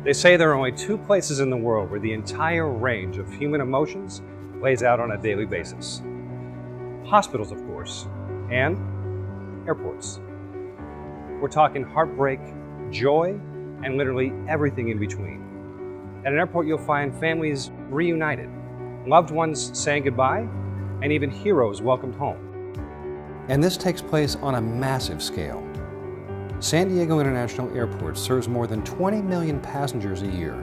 They say there are only two places in the world where the entire range of human emotions plays out on a daily basis. Hospitals, of course, and airports. We're talking heartbreak, joy, and literally everything in between. At an airport, you'll find families reunited, loved ones saying goodbye, and even heroes welcomed home. And this takes place on a massive scale. San Diego International Airport serves more than 20 million passengers a year.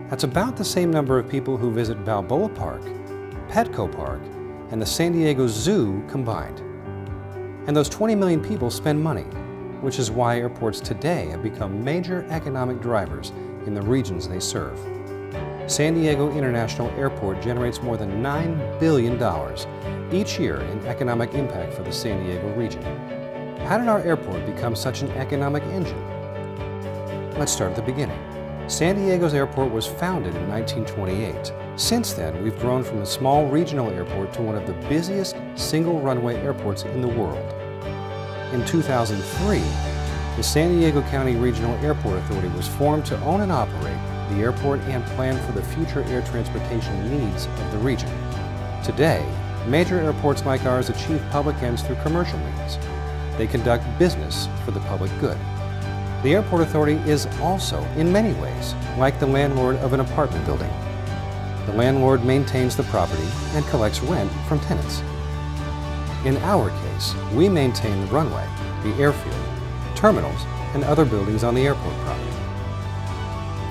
That's about the same number of people who visit Balboa Park, Petco Park, and the San Diego Zoo combined. And those 20 million people spend money, which is why airports today have become major economic drivers in the regions they serve. San Diego International Airport generates more than $9 billion each year in economic impact for the San Diego region. How did our airport become such an economic engine? Let's start at the beginning. San Diego's airport was founded in 1928. Since then, we've grown from a small regional airport to one of the busiest single-runway airports in the world. In 2003, the San Diego County Regional Airport Authority was formed to own and operate the airport and plan for the future air transportation needs of the region. Today, major airports like ours achieve public ends through commercial means. They conduct business for the public good. The Airport Authority is also, in many ways, like the landlord of an apartment building. The landlord maintains the property and collects rent from tenants. In our case, we maintain the runway, the airfield, terminals, and other buildings on the airport property.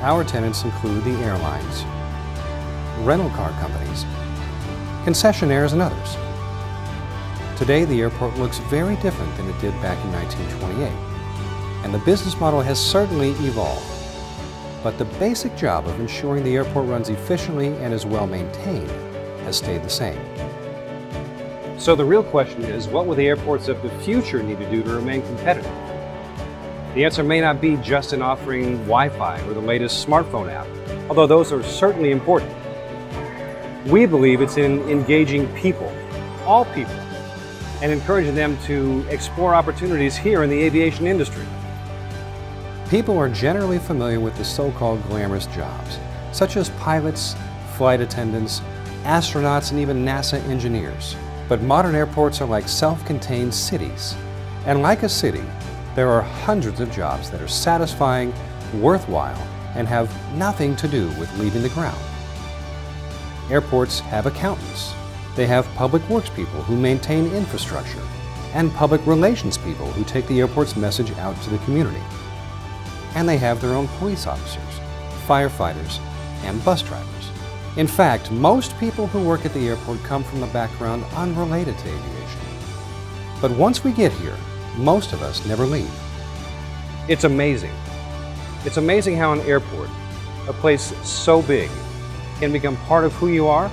Our tenants include the airlines, rental car companies, concessionaires, and others. Today, the airport looks very different than it did back in 1928, and the business model has certainly evolved. But the basic job of ensuring the airport runs efficiently and is well maintained has stayed the same. So the real question is, what will the airports of the future need to do to remain competitive? The answer may not be just in offering Wi-Fi or the latest smartphone app, although those are certainly important. We believe it's in engaging people, all people, and encouraging them to explore opportunities here in the aviation industry. People are generally familiar with the so-called glamorous jobs, such as pilots, flight attendants, astronauts, and even NASA engineers. But modern airports are like self-contained cities. And like a city, there are hundreds of jobs that are satisfying, worthwhile, and have nothing to do with leaving the ground. Airports have accountants. They have public works people who maintain infrastructure, and public relations people who take the airport's message out to the community. And they have their own police officers, firefighters, and bus drivers. In fact, most people who work at the airport come from a background unrelated to aviation. But once we get here, most of us never leave. It's amazing. It's amazing how an airport, a place so big, can become part of who you are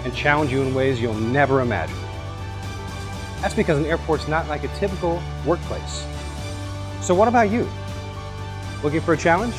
and challenge you in ways you'll never imagine. That's because an airport's not like a typical workplace. So what about you? Looking for a challenge?